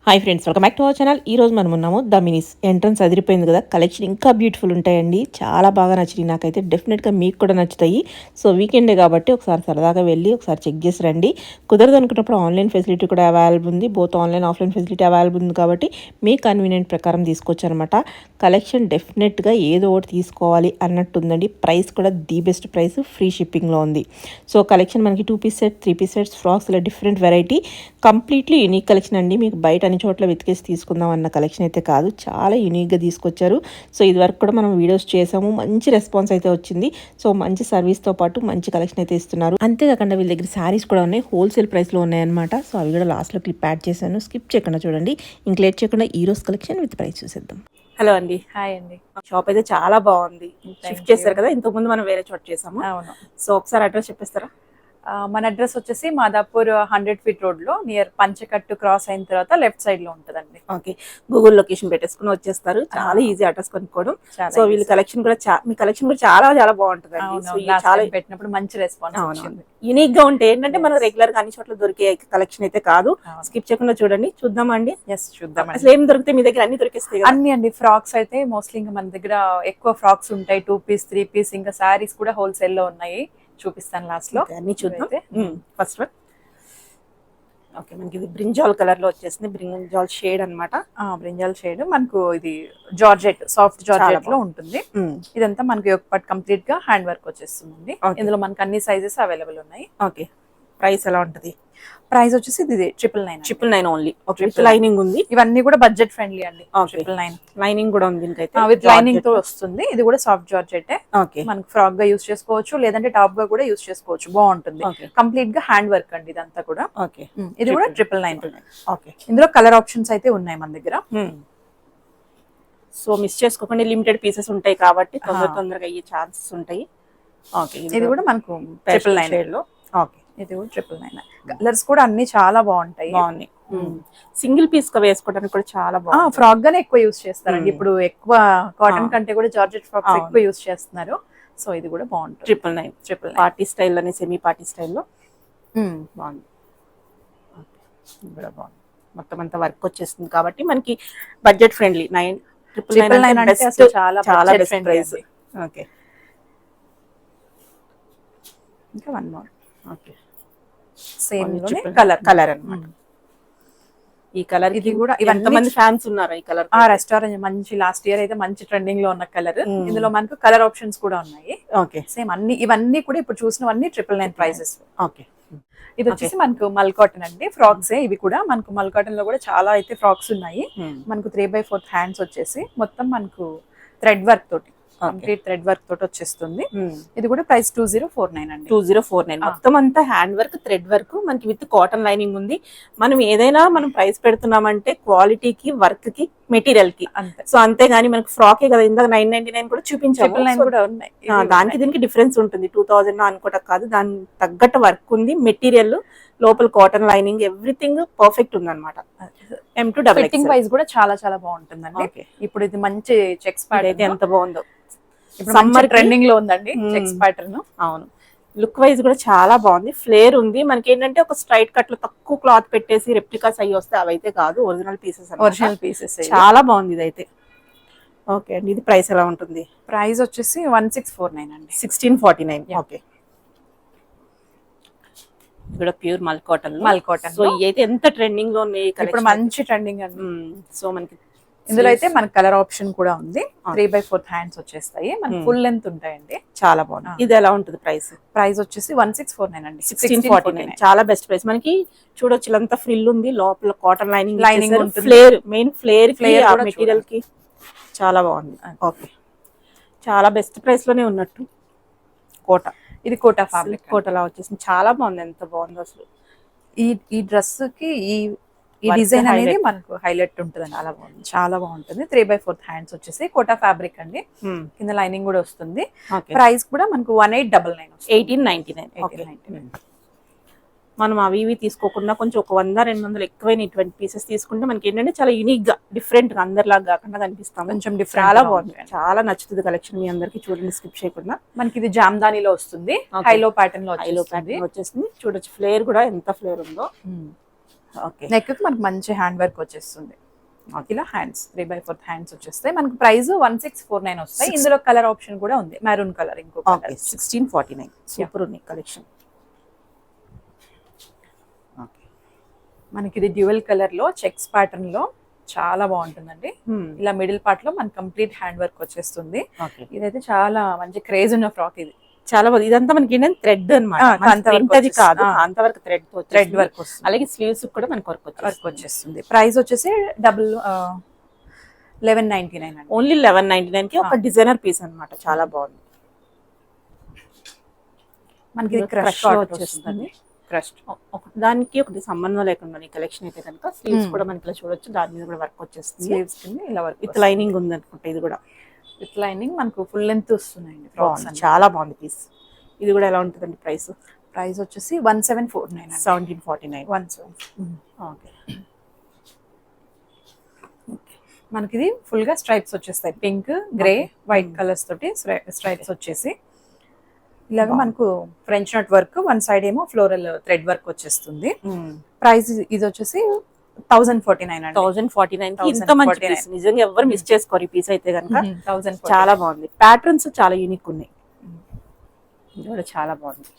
Hi friends, welcome back to our channel. ఈ రోజు మనం ఉన్నాము ద మినిస్. ఎంట్రన్స్ అదిరిపోయింది కదా, కలెక్షన్ ఇంకా బ్యూటిఫుల్ ఉంటాయండి. చాలా బాగా నచ్చినాయి నాకైతే. డెఫినెట్గా మీకు కూడా నచ్చుతాయి. సో వీకెండే కాబట్టి ఒకసారి సరదాగా వెళ్ళి ఒకసారి చెక్ చేసి రండి. కుదరదు అనుకున్నప్పుడు ఆన్లైన్ ఫెసిలిటీ కూడా అవైలబుల్ ఉంది. Both online offline facility available ఉంది కాబట్టి మీ కన్వీనియంట్ ప్రకారం తీసుకోవచ్చు అనమాట. కలెక్షన్ డెఫినెట్గా ఏదో ఒకటి తీసుకోవాలి అన్నట్టుందండి. ప్రైస్ కూడా ది బెస్ట్ ప్రైస్, ఫ్రీ షిప్పింగ్లో ఉంది. సో కలెక్షన్ మనకి 2 piece set, 3 piece sets, frocks ఇలా different variety, completely unique collection అండి. మీకు బయట అన్ని చోట్ల వెతికేసి తీసుకుందాం అన్న కలెక్షన్ అయితే కాదు, చాలా యూనిక్గా తీసుకొచ్చారు. సో ఇది వరకు కూడా మనం వీడియోస్ చేసాము, మంచి రెస్పాన్స్ అయితే వచ్చింది. సో మంచి సర్వీస్తో పాటు మంచి కలెక్షన్ అయితే ఇస్తున్నారు. అంతేకాకుండా వీళ్ళ దగ్గర శారీస్ కూడా ఉన్నాయి, హోల్సేల్ ప్రైస్లో ఉన్నాయన్నమాట. సో అవి కూడా లాస్ట్లో క్లిప్ యాడ్ చేశాను, స్కిప్ చేయకుండా చూడండి. ఇంక లేట్ చేయకుండా ఈ రోజు కలెక్షన్ విత్ ప్రైస్ చూసేద్దాం. హలో అండి. హాయ్ అండి. షాప్ అయితే చాలా బాగుంది. షిఫ్ట్ చేశారు కదా, ఇంతకు ముందు మనం వేరే చోట చేసాము. అవును. సో ఒకసారి అడ్రస్ చెప్పేస్తారా? మన అడ్రస్ వచ్చేసి మాదాపూర్ 100 ఫీట్ రోడ్ లో నియర్ పంచకట్టు క్రాస్ అయిన తర్వాత లెఫ్ట్ సైడ్ లో ఉంటదండి. ఓకే, గూగుల్ లొకేషన్ పెట్టేసుకుని వచ్చేస్తారు. చాలా ఈజీ అడ్రస్ కనుక్కోవడం. సో వీళ్ళ కలెక్షన్ కూడా మీ కలెక్షన్ కూడా చాలా చాలా బాగుంటుంది. చాలా పెట్టినప్పుడు మంచి రెస్పాన్స్ యూనిక్ గా ఉంటే ఏంటంటే మనం రెగ్యులర్ గా అన్ని చోట్ల దొరికే కలెక్షన్ అయితే కాదు. స్కిప్ చేయకుండా చూడండి. చూద్దామండి. చూద్దాం. అసలు ఏం దొరికితే మీ దగ్గర అన్ని దొరికేస్తాయి అన్ని అండి. ఫ్రాక్స్ అయితే మోస్ట్లీ ఇంకా మన దగ్గర ఎక్కువ ఫ్రాక్స్ ఉంటాయి. 2 పీస్ 3 పీస్ ఇంకా శారీస్ కూడా హోల్సేల్ లో ఉన్నాయి. చూపిస్తాను లాస్ట్ లో. అన్ని చూద్దాం. ఫస్ట్ వన్ ఓకే, మనకి ఇది బ్రింజాల్ కలర్ లో వచ్చేసింది. బ్రింజాల్ షేడ్ అన్నమాట. బ్రింజాల్ షేడ్ మనకు ఇది జార్జెట్, సాఫ్ట్ జార్జెట్ లో ఉంటుంది. ఇదంతా మనకి ఒక పార్ట్ కంప్లీట్ గా హ్యాండ్ వర్క్ వచ్చేస్తుంది. ఇందులో మనకి అన్ని సైజెస్ అవైలబుల్ ఉన్నాయి. ఓకే, ప్రైస్ ఎలా ఉంటది? ప్రైస్ వచ్చేసి ఇది 999 ఓన్లీ. లైనింగ్ ఉంది. ఇవన్నీ కూడా బడ్జెట్ ఫ్రెండ్లీ అండి. 999 లైనింగ్ కూడా ఉంది. విత్ లైనింగ్ తో వస్తుంది. ఇది కూడా సాఫ్ట్ జార్జెట్. ఓకే, మనకి ఫ్రాక్ గా యూస్ చేసుకోవచ్చు, లేదంటే టాప్ గా కూడా యూస్ చేసుకోవచ్చు. బాగుంటుంది. కంప్లీట్ గా హ్యాండ్ వర్క్ అండి ఇదంతా కూడా. ఓకే, ఇది కూడా 999. ఓకే, ఇందులో కలర్ ఆప్షన్స్ అయితే ఉన్నాయి మన దగ్గర. సో మిస్ చేసుకోకుండా లిమిటెడ్ పీసెస్ ఉంటాయి కాబట్టి తొందరగా అయ్యే ఛాన్సెస్ ఉంటాయి. ఓకే, ఇది కూడా మనకు 999 లో. ఓకే, ఇది కూడా 999. కలర్స్ కూడా అన్ని చాలా బాగున్నాయి. సింగిల్ పీస్ గా వేసుకోవడానికి కూడా చాలా బాగుంది. ఫ్రాక్ గానే ఎక్కువ యూస్ చేస్తారండి. ఇప్పుడు ఎక్కువ కాటన్ కంటే కూడా జార్జెట్ ఫ్రాక్స్ ఎక్కువ యూస్ చేస్తున్నారు. సో ఇది కూడా బాగుంటుంది. 999 పార్టీ స్టైల్ అని, సెమీ పార్టీ స్టైల్లో బాగుంది. కూడా బాగుంది. మొత్తం అంతా వర్క్ వచ్చేస్తుంది కాబట్టి మనకి బడ్జెట్ ఫ్రెండ్లీ. 999 అంటే అసలు చాలా బెస్ట్ ప్రైస్. ఓకే, ఇంకా one more. Okay, same colour అన్నమాట. ఈ కలర్ ఇది కూడా ఎంతమంది ఫ్యాన్స్ ఉన్నారు ఈ కలర్? రెస్టారెంట్ మంచి లాస్ట్ ఇయర్ అయితే మంచి ట్రెండింగ్ లో ఉన్న కలర్. ఇందులో మనకు కలర్ ఆప్షన్స్ కూడా ఉన్నాయి. ఓకే, సేమ్ అన్ని ఇవన్నీ కూడా ఇప్పుడు చూసినవన్నీ 999 ప్రైసెస్. ఓకే, ఇది వచ్చేసి మనకు మల్ కాటన్ అండి. ఫ్రాక్స్ ఇవి కూడా మనకు మల్ కాటన్ లో కూడా చాలా అయితే ఫ్రాక్స్ ఉన్నాయి. మనకు 3/4 హ్యాండ్స్ వచ్చేసి మొత్తం మనకు థ్రెడ్ వర్క్ తోటి, కంప్లీట్ థ్రెడ్ వర్క్ తోటి వచ్చేస్తుంది. ఇది కూడా ప్రైస్ 2049 అండి. 2049. మొత్తం అంతా హ్యాండ్ వర్క్, థ్రెడ్ వర్క్, మనకి విత్ కాటన్ లైనింగ్ ఉంది. మనం ఏదైనా మనం ప్రైస్ పెడుతున్నామంటే క్వాలిటీకి, వర్క్ కి, మెటీరియల్ కి అంతే. సో అంతేగాని మనకి ఫ్రాకే కదా, ఇందాక 999 కూడా చూపించాము. 999 కూడా ఉన్నాయి. దానికి దీనికి డిఫరెన్స్ ఉంటుంది. 2000 అనుకోవటం కాదు, దాని తగ్గట్టు వర్క్ ఉంది. మెటీరియల్ లోపల కాటన్ లైనింగ్ ఎవ్రీథింగ్ పర్ఫెక్ట్ ఉంది అనమాట. ఫిట్టింగ్ వైజ్ కూడా చాలా చాలా బాగుంటుందండి. ఇప్పుడు ఇది మంచి చెక్స్ అయితే ఎంత బాగుందో. సమ్మర్ ట్రెండింగ్ లో ఉందండి చెక్స్ ప్యాటర్న్. అవును, లుక్ వైజ్ కూడా చాలా బాగుంది. ఫ్లేర్ ఉంది. మనకి ఏంటంటే ఒక స్ట్రైట్ కట్ లో తక్కువ క్లాత్ పెట్టేసి రెప్లికాస్ అయ్యి వస్తే అవైతే కాదు, ఒరిజినల్ పీసెస్. చాలా బాగుంది ఇదైతే. ఓకే అండి, ఇది ప్రైస్ ఎలా ఉంటుంది? ప్రైస్ వచ్చేసి 1649 అండి. 1649. ఓకే, ఇక్కడ ప్యూర్ మల్ కాటన్. సో ఇదైతే ఎంత ట్రెండింగ్ లో ఉన్నాయి ఇప్పుడు, మంచి ట్రెండింగ్ అండి. సో మనకి ఇందులో అయితే మనకి కలర్ ఆప్షన్ కూడా ఉంది. 3/4 హ్యాండ్స్ వచ్చేస్తాయి. మనకి ఫుల్ లెంత్ ఉంటాయండి. చాలా బాగుంది. ఇది ఎలా ఉంటుంది ప్రైస్? ప్రైస్ వచ్చేసి 1649 అండి. 1649 చాలా బెస్ట్ ప్రైస్. మనకి చూడొచ్చు, ఇలాంతా ఫ్రిల్ ఉంది, లోపల cotton lining, flare, main flare material కి చాలా బాగుంది. ఓకే, చాలా బెస్ట్ ప్రైస్ లోనే ఉన్నట్టు. కోట, ఇది కోటా ఫ్యాబ్రిక్. కోటలా వచ్చేసింది. చాలా బాగుంది. ఎంత బాగుంది అసలు. ఈ డ్రెస్ కి ఈ డిజైన్ అనేది మనకు హైలైట్ ఉంటుంది. చాలా బాగుంది, చాలా బాగుంటుంది. 3/4 హ్యాండ్స్ వచ్చేసి కోటా ఫ్యాబ్రిక్ అండి. కింద లైనింగ్ కూడా వస్తుంది. ప్రైస్ కూడా మనకు 1899. 1899. మనం అవి ఇవి తీసుకోకుండా కొంచెం ఒక 100-200 ఎక్కువైన ఇటువంటి పీసెస్ తీసుకుంటే మనకి ఏంటంటే చాలా యూనిక్ గా, డిఫరెంట్ గా, అందరిలాగా కాకుండా కనిపిస్తాం. కొంచెం డిఫరెంట్. చాలా బాగుంది, చాలా నచ్చుతుంది కలెక్షన్. మీ అందరికి చూడండి, స్కిప్ చేయకుండా. మనకి ఇది జామ్దానిలో వస్తుంది, హైలో ప్యాటర్న్ లో వచ్చేస్తుంది. చూడొచ్చు, ఫ్లేర్ కూడా ఎంత ఫ్లేర్ ఉందో. ఓకే. నెక్ కి మనకు మంచి హ్యాండ్ వర్క్ వచ్చేస్తుంది. ఇలా హ్యాండ్స్ 3/4 హ్యాండ్స్ వచ్చేస్తాయి. మనకు ప్రైస్ 1649 వస్తాయి. ఇందులో కలర్ ఆప్షన్ కూడా ఉంది, మెరూన్ కలర్. ఇంకో ఓకే 1649. సూపర్ ఉంది కలెక్షన్. ఓకే. మనకి ఇది డ్యూయల్ కలర్ లో చెక్స్ ప్యాటర్న్ లో చాలా బాగుంటుందండి. ఇలా మిడిల్ పార్ట్ లో మనకి కంప్లీట్ హ్యాండ్ వర్క్ వచ్చేస్తుంది. ఓకే. ఇదైతే చాలా మంచి క్రేజ్ ఉన్న ఫ్రాక్ ఇది. చాలా బాగుంది. ఇదంతా మనకి ఏంటంటే థ్రెడ్ అన్నమాట. అది కాదు, అంతవరకు థ్రెడ్ వర్క్ వస్తుంది. అలాగే స్లీవ్స్ కూడా మనకి వర్క్ వచ్చేస్తుంది. ప్రైస్ వచ్చేసి 1199 అండి. ఓన్లీ 1199 కి ఒక డిజైనర్ పీస్ అన్నమాట. చాలా బాగుంది. మనకి క్రష్ వచ్చేస్తుంది. క్రష్ దానికి ఒకటి సంబంధం లేకుండా ఈ కలెక్షన్ అయితే కనుక స్లీవ్స్ కూడా మనకి ఇలా చూడొచ్చు. దాని మీద కూడా వర్క్ వచ్చేస్తుంది. స్లీవ్స్ కింద ఇలా వర్క్ విత్ లైనింగ్ ఉంది అనుకుంటా. ఇది కూడా విత్ లైనింగ్ మనకు ఫుల్ లెంత్ వస్తున్నాయండి. చాలా బాగుంది పీస్. ఇది కూడా ఎలా ఉంటుందండి ప్రైస్? ప్రైస్ వచ్చేసి 1749. 1749. ఓకే. మనకి ఇది ఫుల్ గా స్ట్రైప్స్ వచ్చేస్తాయి. పింక్, గ్రే, వైట్ కలర్స్ తోటి స్ట్రైప్స్ వచ్చేసి ఇలాగా మనకు ఫ్రెంచ్ నట్ వర్క్, వన్ సైడ్ ఏమో ఫ్లోరల్ థ్రెడ్ వర్క్ వచ్చేస్తుంది. ప్రైస్ ఇది వచ్చేసి 1049 అండి. 1049 ఇంత మంచి పీస్ నిజంగా ఎవరు మిస్ చేసుకోరు ఈ పీస్ అయితే కనుక. 1049. చాలా బాగుంది. ప్యాటర్న్స్ చాలా యూనిక్ ఉన్నాయి. ఇది కూడా చాలా బాగుంది.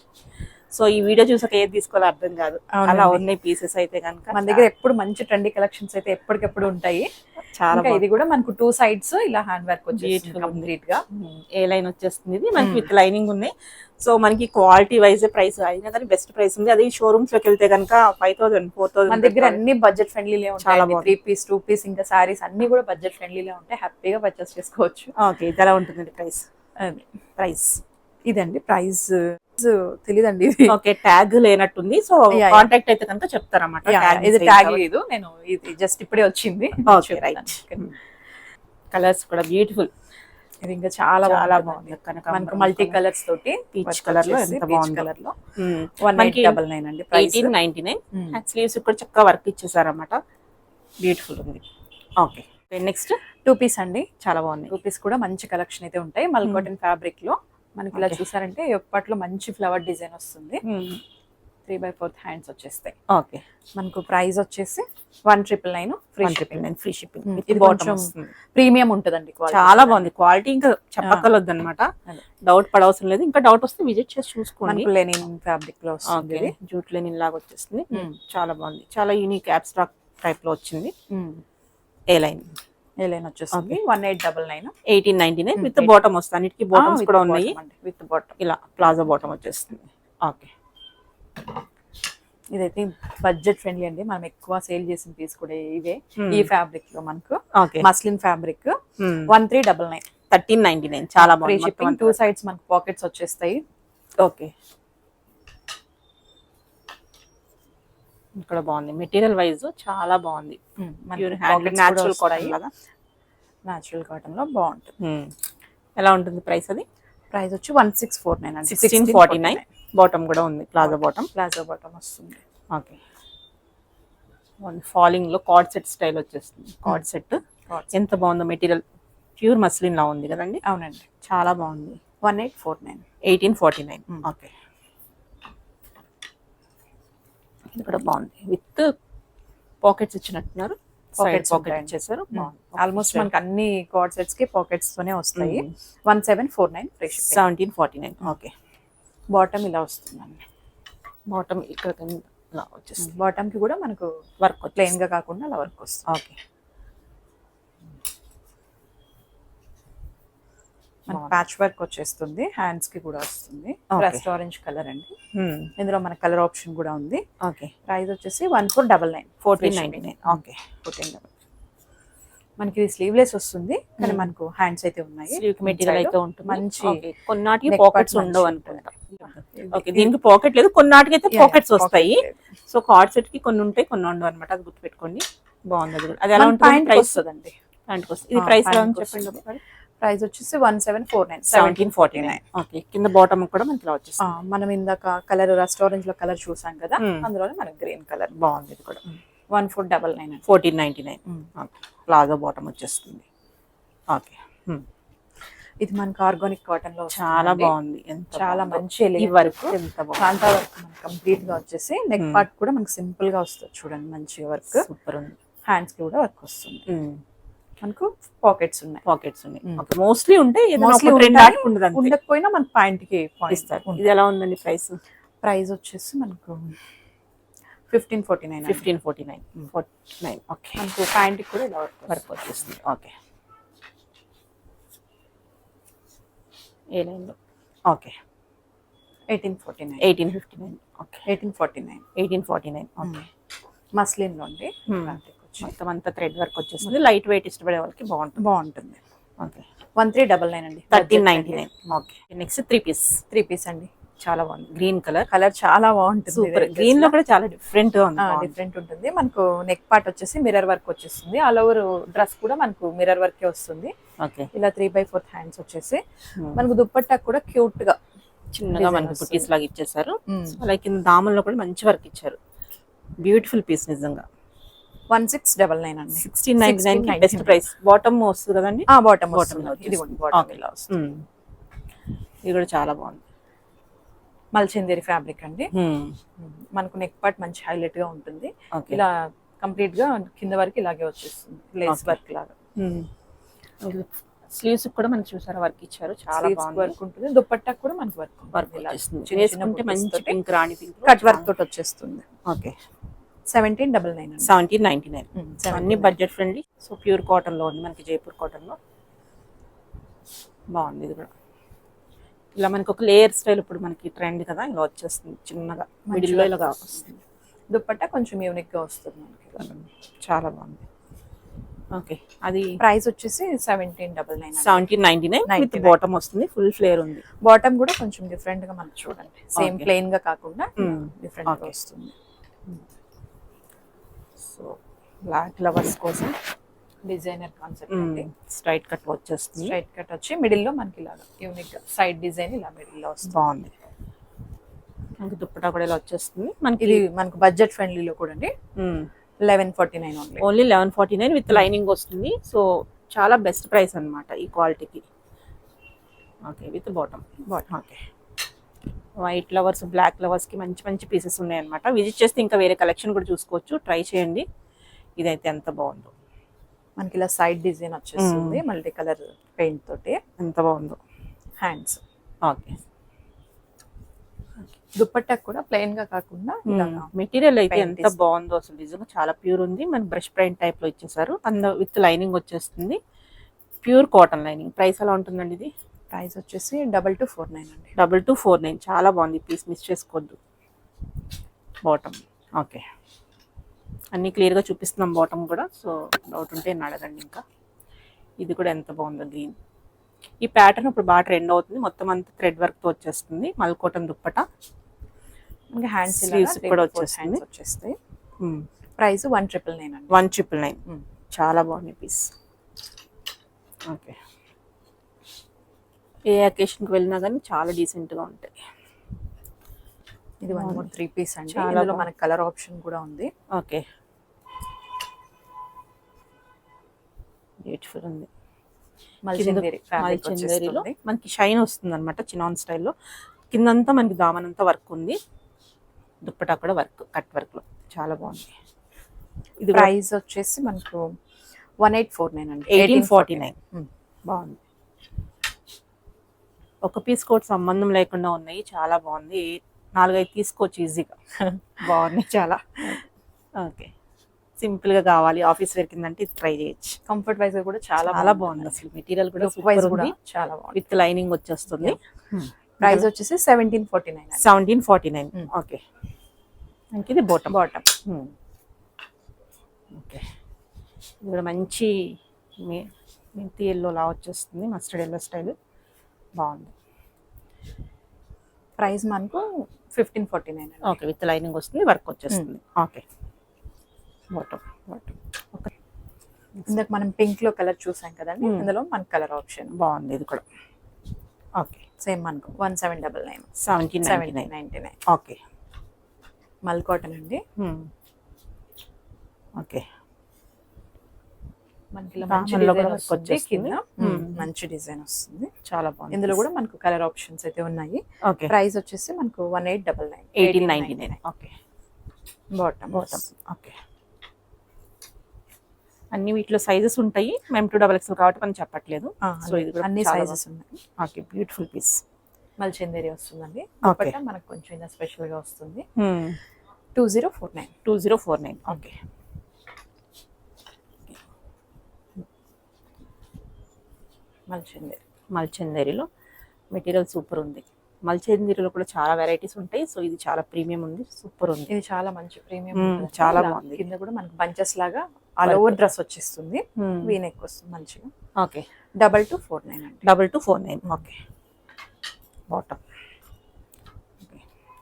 సో ఈ వీడియో చూసాక ఏది తీసుకోవాలో అర్థం కాదు, అలా ఉన్నాయి పీసెస్ అయితే కనుక. మన దగ్గర ఎప్పుడు మంచి ట్రెండీ కలెక్షన్స్ అయితే ఎప్పటికెప్పుడు ఉంటాయి. చాలా ఇది కూడా మనకు 2 సైడ్స్ ఇలా హ్యాండ్ వర్క్ వచ్చేస్తుంది కంప్లీట్ గా. ఏ లైన్ వచ్చేస్తుంది. ఇది మనకి విత్ లైనింగ్ ఉన్నాయి. సో మనకి క్వాలిటీ వైజ్ ప్రైస్ అయినా కానీ బెస్ట్ ప్రైస్ ఉంది. అదే షోరూమ్స్ లోకి వెళ్తే కనుక 5000 4000. మన దగ్గర అన్ని బడ్జెట్ ఫ్రెండ్లీలే ఉంటాయి. 3 పీస్ 2 పీస్ ఇంకా సారీస్ అన్ని కూడా బడ్జెట్ ఫ్రెండ్లీలే ఉంటాయి. హ్యాపీగా పర్చేస్ చేసుకోవచ్చు. ఓకే. ఇది ఎలా ఉంటుందండి ప్రైస్? ప్రైస్ ఇదండి. ప్రైస్ తెలీదండి ఇది. ఓకే. ట్యాగ్ లేనట్టుంది. సో కాంటాక్ట్ అయితే కనుక చెప్తారన్నమాట. ఇది ట్యాగ్ లేదు, నేను ఇది జస్ట్ ఇప్పుడే వచ్చింది. Okay right. కలర్స్ కూడా బ్యూటిఫుల్. ఇది ఇంకా చాలా బాగుంది. మనకు మల్టీ కలర్స్ తోటి పీచ్ కలర్ లో ఎంత బాగుంది. కలర్ లో 1899 అండి. 1899. స్లీవ్స్ కూడా చక్కగా వర్క్ ఇచ్చేసారన్నమాట. బ్యూటిఫుల్ ఉంది. ఓకే. నెక్స్ట్ 2 పీస్ అండి. చాలా బాగుంది. 2 పీస్ కూడా మంచి కలెక్షన్ అయితే ఉంటాయి. మల్ కాటన్ ఫ్యాబ్రిక్ లో మనకి ఇలా చూసారంటే ఎప్పట్లో మంచి ఫ్లవర్ డిజైన్ వస్తుంది. 3/4 హ్యాండ్స్ వచ్చేస్తాయి. ఓకే. మనకు ప్రైస్ వచ్చేసి 1999 ఫ్రీ షిప్పింగ్. ఇది కొంచెం ప్రీమియం ఉంటదండి. చాలా బాగుంది క్వాలిటీ. ఇంకా చెప్పక్కర్లేదు అనమాట. డౌట్ పడవసరం లేదు. ఇంకా డౌట్ వస్తే విజిట్ చేసి చూసుకోండి. లెనిన్ ఫ్యాబ్రిక్ లో వస్తుంది. జూట్ లెనిన్ లాగా వచ్చేస్తుంది. చాలా బాగుంది. చాలా యూనిక్ అబ్స్ట్రాక్ట్ టైప్ లో వచ్చింది. ఏ లైన్ వచ్చేస్తుంది 1899. 1899 విత్ బాటమ్ వస్తుంది. అన్నిటికీ బాటమ్స్ కూడా ఉన్నాయి. విత్ బాటమ్ ఇలా ప్లాజో బాటమ్ వచ్చేస్తుంది. ఓకే. ఇదైతే బడ్జెట్ ఫ్రెండ్లీ అండి. మనం ఎక్కువ సేల్ చేసిన పీస్ కూడా ఇవే. ఈ ఫ్యాబ్రిక్ లో మనకు మస్లిన్ ఫ్యాబ్రిక్ 1399. 1399. చాలా బాగుంది. షిప్పింగ్ 2 సైడ్స్ మనకు పాకెట్స్ వచ్చేస్తాయి. ఓకే. ఇక్కడ బాగుంది. మెటీరియల్ వైజ్ చాలా బాగుంది. న్యాచురల్ కాటన్ లాగా. న్యాచురల్ కాటన్ లో బాగుంటుంది. ఎలా ఉంటుంది ప్రైస్? అది ప్రైస్ వచ్చి 1649 అండి. 1649. బాటమ్ కూడా ఉంది. ప్లాజో బాటమ్ వస్తుంది. ఓకే. ఫాలింగ్ లో కార్డ్ సెట్ స్టైల్ వచ్చేస్తుంది. కార్డ్ సెట్ ఎంత బాగుందో. మెటీరియల్ ప్యూర్ మస్లిన్ లా ఉంది కదండి. అవునండి. చాలా బాగుంది. 1849. 1849. ఓకే. ఇది కూడా బాగుంది. విత్ పాకెట్స్ ఇచ్చినట్టున్నారు. పాకెట్ ఇచ్చేసారు. ఆల్మోస్ట్ మనకి అన్ని కార్డ్ సెట్స్ కి పాకెట్స్ తోనే వస్తాయి. 1749 ఫ్రీ షిప్పింగ్. 1749. ఓకే. బాటమ్ ఇలా వస్తుందండి. బాటమ్ ఇక్కడ ఇలా వచ్చేస్తుంది. బాటమ్ కి కూడా మనకు వర్క్ ప్లెయిన్ గా కాకుండా అలా వర్క్ వస్తుంది. ఓకే. ప్యాచ్ వర్క్ వచ్చేస్తుంది. హ్యాండ్స్ కి కూడా వస్తుంది. రస్ట్ ఆరెంజ్ కలర్ అండి. ఇందులో మన కలర్ ఆప్షన్ కూడా ఉంది. ఓకే. ప్రైస్ వచ్చేసి 1499. 1499. ఓకే. 1499. మనకి ఇది స్లీవ్లెస్ వస్తుంది కానీ మనకు హ్యాండ్స్ అయితే ఉన్నాయి. మెటీరియల్ అయితే ఉంటుంది. మంచి కొన్నాటికి పాకెట్స్ ఉండవు అనుకుంటా. ఓకే. దీనికి పాకెట్ లేదు. కొన్నాటికి అయితే పాకెట్స్ వస్తాయి. సో కార్డ్ సెట్ కి కొన్ని ఉంటాయి, కొన్ని ఉండవు అనమాట. అది గుర్తుపెట్టుకోండి. బాగుంది. అది కూడా. అది ఎలా ఉంటుంది? ప్రైస్ వస్తుందండి. ఇది ప్రైస్ ఎలా అని చెప్పండి. ప్రైస్ వచ్చేసి 1749. 1749. ఓకే. కింద బాటమ్ కూడా మనకి ఇలా వచ్చేస్తుంది. మనం ఇందాక కలర్ రస్ట్ ఆరెంజ్ లో కలర్ చూసాం కదా, అందులోనే మనకి గ్రీన్ కలర్ బాగుంది. ఇది కూడా 1499. 1499. ప్లాజో బాటమ్ వచ్చేస్తుంది. ఓకే. ఇది మనకు ఆర్గానిక్ కాటన్ లో చాలా వస్తుందండి. బాగుంది. ఎంత చాలా బాగుందో. మంచి ఈ ఎలిగెంట్ వర్క్ వర్క్, ఎంత బాగుంది. కాంతా వర్క్ మనకి కంప్లీట్ గా వచ్చేసి నెక్ పార్ట్ కూడా మనకి సింపుల్ గా వస్తుంది చూడండి, మంచి వర్క్. సూపర్ ఉంది. హ్యాండ్స్ కి కూడా వర్క్ వస్తుంది. మనకు పాకెట్స్ ఉన్నాయి. పాకెట్స్ ఉన్నాయి. మోస్ట్లీ ఉంటాయి, Mostly ఉంటాయి. ఉండకపోయినా మనకి పాయింట్ కి ఇస్తారు. ఇది ఎలా ఉందండి ప్రైస్? ప్రైస్ వచ్చేసి మనకు 1549. 1549. ఓకే. మనకు ప్యాంట్ కూడా ఇలా వర్క్ వచ్చేస్తుంది. ఓకే. ఏ లైన్లో? ఓకే. 1849. 1859. ఓకే. 1849. 1849. ఓకే. మస్లిన్ లో అండి. మొత్తం అంతా థ్రెడ్ వర్క్ వచ్చేస్తుంది. లైట్ వెయిట్ ఇష్టపడే వాళ్ళకి బాగుంటుంది. ఓకే. 1399 అండి. 1399. ఓకే. నెక్స్ట్ 3 పీస్ అండి. చాలా బాగుంది. గ్రీన్ కలర్ చాలా బాగుంటుంది. సూపర్. గ్రీన్ లో కూడా చాలా డిఫరెంట్ గా ఉంది. డిఫరెంట్ ఉంటుంది. మనకు నెక్ పార్ట్ వచ్చేసి మిర్రర్ వర్క్ వచ్చేస్తుంది. ఆల్ ఓవర్ డ్రెస్ కూడా మనకు మిర్రర్ వర్క్ వస్తుంది. ఓకే. ఇలా 3/4 హ్యాండ్స్ వచ్చేసి మనకు దుప్పట్టా కూడా క్యూట్ గా చిన్నగా మనకి బుటీస్ లాగా ఇచ్చేసారు. అలాగే కింద దామల్లో కూడా మంచి వర్క్ ఇచ్చారు. బ్యూటిఫుల్ పీస్ నిజంగా. 1699 అండి. 1699 బెస్ట్ ప్రైస్. బాటమ్ వస్తుంది కదండి? బాటమ్ ఇది కూడా చాలా బాగుంది. మల్చిందేరి ఫ్యాబ్రిక్ అండి. మనకు నెక్ పార్ట్ మంచి హైలైట్ గా ఉంటుంది. ఇలా కంప్లీట్ గా కింద వరకు ఇలాగే వచ్చేస్తుంది, లేస్ వర్క్ లాగా. స్లీవ్స్ కూడా మనకి చూసారా వర్క్ ఇచ్చారు. చాలా బాగుంది. వర్క్ ఉంటుంది. దుపట్టా కూడా మనకి వర్క్ వేసుకుంటే మంచి పింక్, రాణి పింక్ కట్ వర్క్ తోటి వచ్చేస్తుంది. ఓకే. 1799. 1799. అన్ని budget friendly. So pure cotton లో ఉంది మనకి, జైపూర్ కాటన్ లో బాగుంది. ఇది కూడా ఇలా మనకి ఒక లేయర్ స్టైల్ ఇప్పుడు మనకి ట్రెండ్ కదా, ఇలా వచ్చేస్తుంది చిన్నగా మిడిల్ లో ఇలా వస్తుంది. దుపట్టా కొంచెం యూనిక్ గా వస్తుంది మనకి. చాలా బాగుంది. ఓకే. అది ప్రైస్ వచ్చేసి 1799. 1799 విత్ బాటమ్ వస్తుంది. ఫుల్ ఫ్లేర్ ఉంది. బాటమ్ కూడా కొంచెం డిఫరెంట్ గా మనకి చూడండి, సేమ్ ప్లెయిన్ గా కాకుండా డిఫరెంట్ గా వస్తుంది. సో బ్లాక్ లవర్స్ కోసం డిజైనర్ కాన్సెప్ట్ అండి. స్ట్రైట్ కట్ వచ్చేస్తుంది. స్ట్రైట్ కట్ వచ్చి మిడిల్ లో మనకి ఇలాగా యూనిక్ గా సైడ్ డిజైన్ ఇలా మిడిల్ లో వస్తుంది. బాగుంది. మనకి దుప్పటా కూడా ఇలా వచ్చేస్తుంది. మనకి ఇది మనకు బడ్జెట్ ఫ్రెండ్లీ లో కూడా అండి. 1149 ఓన్లీ 1149 విత్ లైనింగ్ వస్తుంది. సో చాలా బెస్ట్ ప్రైస్ అన్నమాట ఈ క్వాలిటీకి. Okay. With bottom. Okay. White lovers, black lovers కి మంచి మంచి పీసెస్ ఉన్నాయి అనమాట. విజిట్ చేస్తే ఇంకా వేరే కలెక్షన్ కూడా చూసుకోవచ్చు. ట్రై చేయండి. ఇదైతే ఎంత బాగుందో. మనకి ఇలా సైడ్ డిజైన్ వచ్చేస్తుంది మల్టీ కలర్ పెయింట్ తోటి. ఎంత బాగుందో. హ్యాండ్స్. ఓకే. దుపట్టా కూడా ప్లెయిన్ గా కాకుండా మెటీరియల్ అయితే ఎంత బాగుందో అసలు, నిజంగా చాలా ప్యూర్ ఉంది. మన బ్రష్ ప్రింట్ టైప్ లో ఇచ్చేసారు. విత్ లైనింగ్ వచ్చేస్తుంది. Pure cotton lining. ప్రైస్ ఎలా ఉంటుందండి ఇది? ప్రైస్ వచ్చేసి 2249 అండి. 2249. చాలా బాగుంది. పీస్ మిస్ చేసుకోవద్దు. బాటమ్. ఓకే. అన్ని క్లియర్ గా చూపిస్తున్నాం బాటమ్ కూడా. సో డౌట్ ఉంటే అడగండి. ఇంకా ఇది కూడా ఎంత బాగుందో గ్రీన్. ఈ ప్యాటర్న్ ఇప్పుడు బాగా ట్రెండ్ అవుతుంది. మొత్తం అంతా థ్రెడ్ వర్క్ తో వచ్చేస్తుంది. మల్కోటన్ దుప్పటా. హ్యాండ్స్ స్లీవ్స్ కూడా వచ్చేస్తాయి. ప్రైస్ 1999 అండి. 1999. చాలా బాగుంది పీస్. ఓకే. ఏ అకేషన్కి వెళ్ళినా కానీ చాలా డీసెంట్ గా ఉంటాయి. ఇది 1 more 3 పీస్ అండి. ఇందులో మనకి కలర్ ఆప్షన్ కూడా ఉంది. ఓకే. బ్యూటిఫుల్ ఉంది. మల్చిందేరిలో మనకి షైన్ వస్తుంది అనమాట, చినాన్ స్టైల్లో. కిందంతా మనకి దామనంతా వర్క్ ఉంది. దుప్పటా కూడా వర్క్, కట్ వర్క్ లో చాలా బాగుంది. ఇది ప్రైస్ వచ్చేసి మనకు 1849 అండి. 1849. బాగుంది. ఒక పీస్ కోట్ సంబంధం లేకుండా ఉన్నాయి. చాలా బాగుంది. 4-5 తీసుకోవచ్చు ఈజీగా. బాగున్నాయి చాలా. ఓకే. సింపుల్ గా కావాలి ఆఫీస్ వేర్ కిందంటే ఇది ట్రై చేయొచ్చు. కంఫర్ట్ వైజ్ కూడా చాలా బాగుంది. అసలు మెటీరియల్ కూడా చాలా బాగుంది. విత్ లైనింగ్ వచ్చేస్తుంది. ప్రైస్ వచ్చేసి 1749. 1749. ఓకే. ఇది బాటమ్. ఓకే. ఇది కూడా మంచి మెంతి ఎల్లో లా వచ్చేస్తుంది, మస్టర్డ్ ఎల్లో స్టైల్. బాగుంది. ప్రైస్ మనకు 1549. ఓకే. విత్ లైనింగ్ వస్తుంది, వర్క్ వచ్చేస్తుంది. ఓకే. బాటమ్. ఓకే. ఇందాక మనం పింక్ లో కలర్ చూసాం కదండి, ఇందులో మన కలర్ ఆప్షన్ బాగుంది. ఇది కూడా ఓకే. సేమ్ మనకు 1799. 1799. ఓకే. మల్ కాటన్ అండి. ఓకే. మనకి ఇలా మంచి దామన్లో కూడా డిజైన్ వర్క్ వస్తుంది వచ్చేస్తుంది. కింద మంచి డిజైన్ వస్తుంది. చాలా బాగుంది. ఇందులో కూడా మనకు కలర్ ఆప్షన్స్ అయితే ఉన్నాయి. ఓకే, ప్రైస్ వచ్చేసి మనకు 1899, 1899. Okay, bottom. ఓకే. అన్ని వీటిలో సైజెస్ ఉంటాయి. మేము 2XL కాబట్టి మనం చెప్పట్లేదు. సో ఇది కూడా అన్ని చాలా సైజెస్ ఉన్నాయి. Okay, beautiful piece. మల్చందేరి వస్తుందండి. ఓకే, దుపట్టా మనకు కొంచెం ఇలా స్పెషల్ గా వస్తుంది. 2049. 2049. ఓకే, మల్చందేరిలో మెటీరియల్ సూపర్ ఉంది. మల్చందేరిలో కూడా చాలా వెరైటీస్ ఉంటాయి. సో ఇది చాలా ప్రీమియం ఉంది, సూపర్ ఉంది. ఇది చాలా మంచి ప్రీమియం, చాలా బాగుంది. కింద కూడా మనకు బంచెస్ లాగా ఆల్ ఓవర్ డ్రెస్ వచ్చేస్తుంది. వీనెక్ వస్తుంది మంచిగా. ఓకే, 2249 అండి. 2249. Okay, bottom.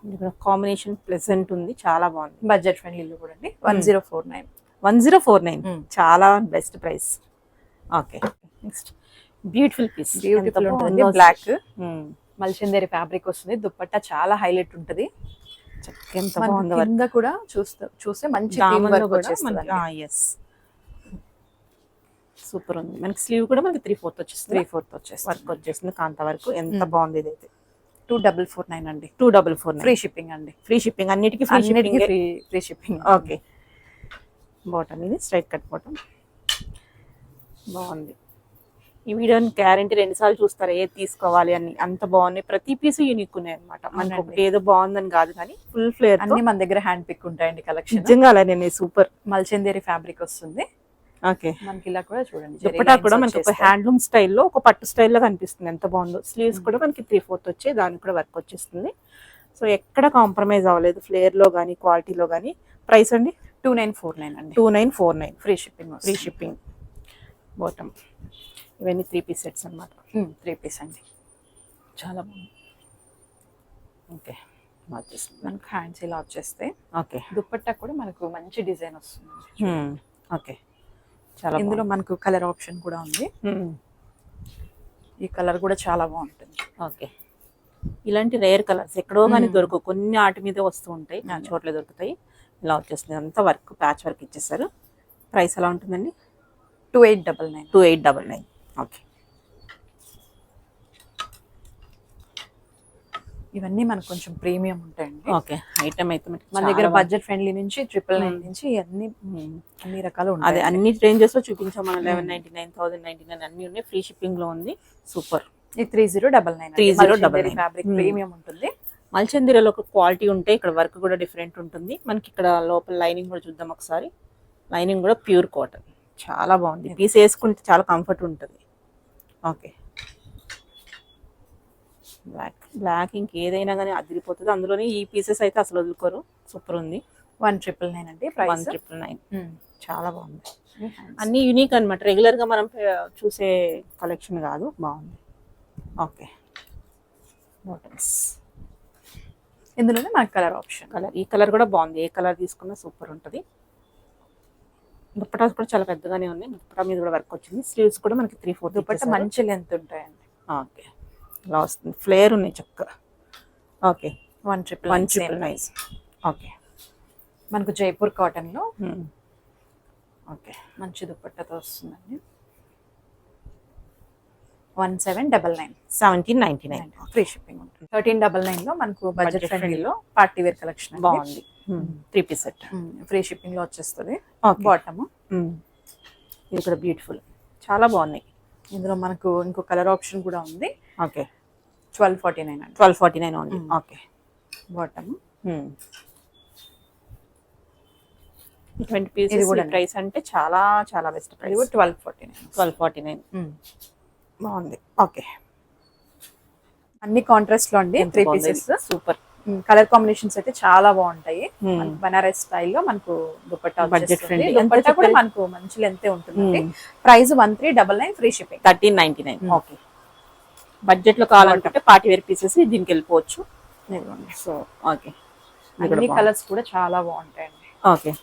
ఇది కూడా కాంబినేషన్ ప్లెజెంట్ ఉంది, చాలా బాగుంది. బడ్జెట్ ఫ్రెండ్లీ కూడా అండి. 1049. 1049 చాలా best price. Okay, next beautiful piece. Beautiful ఉంటుంది. బ్లాక్ మల్చందేరి ఫ్యాబ్రిక్ వస్తుంది. దుపట్టా చాలా హైలైట్ ఉంటుంది. ఎంత బాగుందో. కింద కూడా చూస్తే మంచి సూపర్ ఉంది. మనకి స్లీవ్ కూడా మనకి 3/4 వచ్చేస్తుంది. 3/4 వచ్చేస్తుంది. వర్క్ వచ్చేస్తుంది కాంత వరకు. ఎంత బాగుంది ఇది అయితే. 2449 అండి. 2449. ఫ్రీ షిప్పింగ్ అండి. ఫ్రీ షిప్పింగ్, అన్నిటికీ free shipping. Free shipping. Okay, bottom ఇది స్ట్రైట్ కట్ బాటమ్, బాగుంది. ఈ వీడియోని గ్యారంటీ 2 సార్లు చూస్తారు ఏది తీసుకోవాలి అని. అంత బాగున్నాయి. ప్రతి పీస్ యూనిక్ ఉన్నాయి అనమాట. మనకి ఒకటి ఏదో బాగుందని కాదు కానీ ఫుల్ ఫ్లేర్ అన్ని మన దగ్గర హ్యాండ్ పిక్ ఉంటాయండి. కలెక్షన్ నిజంగా అలానే సూపర్. మల్చందేరి ఫ్యాబ్రిక్ వస్తుంది. ఓకే, మనకి ఇలా కూడా చూడండి. దుపట్టా కూడా మనకి ఒక హ్యాండ్లూమ్ స్టైల్లో, ఒక పట్టు స్టైల్లో కనిపిస్తుంది. ఎంత బాగుందో. స్లీవ్స్ కూడా మనకి 3/4 వచ్చే, దానికి కూడా వర్క్ వచ్చేస్తుంది. సో ఎక్కడ కాంప్రమైజ్ అవ్వలేదు ఫ్లేర్ లో కానీ క్వాలిటీలో కానీ. ప్రైస్ అండి 2949 అండి. 2949. Free shipping. Free shipping. Bottom ఇవన్నీ 3 పీస్ సెట్స్ అనమాట. 3 పీస్ అండి. చాలా బాగుంది. ఓకే, వచ్చేస్తుంది. మనకు హ్యాండ్స్ ఇలా వచ్చేస్తే. ఓకే, దుపట్టా కూడా మనకు మంచి డిజైన్ వస్తుంది. ఓకే, చాలా ఇందులో మనకు కలర్ ఆప్షన్ కూడా ఉంది. ఈ కలర్ కూడా చాలా బాగుంటుంది. ఓకే, ఇలాంటి రేర్ కలర్స్ ఎక్కడో కానీ దొరకవు, కొన్ని ఆటి మీద వస్తూ ఉంటాయి, చోట్ల దొరుకుతాయి. ఇలా వచ్చేస్తుంది. అంతా వర్క్, ప్యాచ్ వర్క్ ఇచ్చేసారు. ప్రైస్ ఎలా ఉంటుందండి? 2899. 2899. ఓకే, ఇవన్నీ మనకు కొంచెం ప్రీమియం ఉంటాయండి. ఓకే, ఐటమ్ అయితే మన దగ్గర బడ్జెట్ ఫ్రెండ్లీ నుంచి 999 నుంచి అన్ని రకాలు ఉంటాయి. అదే అన్ని రేంజెస్ లో చూపించాం మనం. 1199, 1099 అన్ని ఉన్నాయి. ఫ్రీ షిప్పింగ్ లో ఉంది. సూపర్. ఇది 3099. 3099 ఫ్యాబ్రిక్ ప్రీమియం ఉంటుంది. మల్చందిరలో ఒక క్వాలిటీ ఉంటే ఇక్కడ వర్క్ కూడా డిఫరెంట్ ఉంటుంది. మనకి ఇక్కడ లోపల లైనింగ్ కూడా చూద్దాం ఒకసారి. లైనింగ్ కూడా ప్యూర్ కాటన్, చాలా బాగుంది. పీస్ వేసుకుంటే చాలా కంఫర్ట్ ఉంటుంది. ఓకే, బ్లాక్ ఇంకేదైనా కానీ అదిరిపోతుంది. అందులోనే ఈ పీసెస్ అయితే అసలు వదులుకోరు. సూపర్ ఉంది. 1999 అండి. 1999. చాలా బాగుంది. అన్ని యూనిక్ అనమాట. రెగ్యులర్ గా మనం చూసే కలెక్షన్ కాదు. బాగుంది. ఓకే, బాటమ్స్ ఇందులోనే మనకు కలర్ ఆప్షన్. ఈ కలర్ కూడా బాగుంది. ఏ కలర్ తీసుకున్నా సూపర్ ఉంటుంది. దుప్పటాస్ కూడా చాలా పెద్దగానే ఉన్నాయి. దుప్పటా మీద కూడా వర్క్ వచ్చింది. స్లీవ్స్ కూడా మనకి 3/4 దుప్పటా మంచి లెంత్ ఉంటాయండి. ఓకే, ఇలా వస్తుంది. ఫ్లేర్ ఉన్నాయి చక్కగా. ఓకే, 1999. ఓకే, మనకు జైపూర్ కాటన్ లో ఓకే మంచి దుప్పట్టాతో వస్తుందండి. 1799. 1799. ఫ్రీ షిప్పింగ్ ఉంటుంది. 1399 లో మనకు బడ్జెట్ ఫ్రెండ్లీలో పార్టీ వేర్ కలెక్షన్ బాగుంది. 3 పీస్ సెట్ ఫ్రీ షిప్పింగ్ లో వచ్చేస్తుంది. Okay. బాటమ్ ఇది కూడా బ్యూటిఫుల్, చాలా బాగున్నాయి. ఇందులో మనకు ఇంకో కలర్ ఆప్షన్ కూడా ఉంది. ఓకే, 1249 అండి. 1249 ఓన్లీ. ఓకే, బాటమ్ ఇటువంటి పీసెస్ కూడా ప్రైస్ అంటే చాలా చాలా బెస్ట్ ప్రైస్. 1249. 1249 బాగుంది. ఓకే, అన్ని కాంట్రాస్ట్ లో అండి. 3 పీసెస్ సూపర్. కలర్ కాంబినేషన్స్ అయితే చాలా బాగుంటాయి. బనారస్ స్టైల్లో మనకు దుపట్టా బడ్జెట్ ఫ్రెండ్లీ. దుపట్టా కూడా మనకు మంచి లెంత్ ఉంటుంది. Price 1399. Free shipping. 1399. Okay, budget లో కావాలనుకుంటే పార్టీ వేర్ పీసెస్ దీనికి వెళ్ళిపోవచ్చు. సో ఓకే, అన్ని కలర్స్ కూడా చాలా బాగుంటాయండి. ఓకే,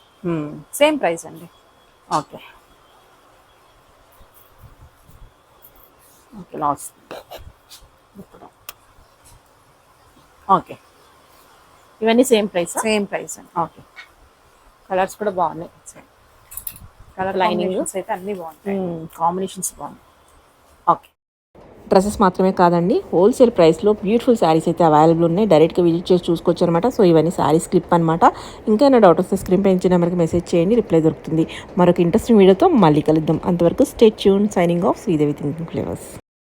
సేమ్ ప్రైస్ అండి. Okay, okay last. ఓకే, ఇవన్నీ సేమ్ ప్రైస్. సేమ్ ప్రైస్ అండి. ఓకే, కలర్స్ కూడా బాగున్నాయి. Colour Lining. లైనింగ్స్ అయితే అన్ని బాగుంటాయి. కాంబినేషన్స్ బాగుంది. ఓకే. డ్రెస్సెస్ మాత్రమే కాదండి, హోల్సేల్ ప్రైస్లో బ్యూటిఫుల్ శారీస్ అయితే అవైలబుల్ ఉన్నాయి. డైరెక్ట్గా విజిట్ చేసి చూసుకోవచ్చు అనమాట. సో ఇవన్నీ శారీస్ క్లిప్ అనమాట. ఇంకా ఏమైనా డౌట్ వస్తే స్క్రీన్ పై ఇచ్చిన నెంబర్కి మెసేజ్ చేయండి, రిప్లై దొరుకుతుంది. మరొక ఇంట్రెస్టింగ్ వీడియోతో మళ్ళీ కలుద్దాం. అంతవరకు stay tune. Signing off Sridevi thinking flavours.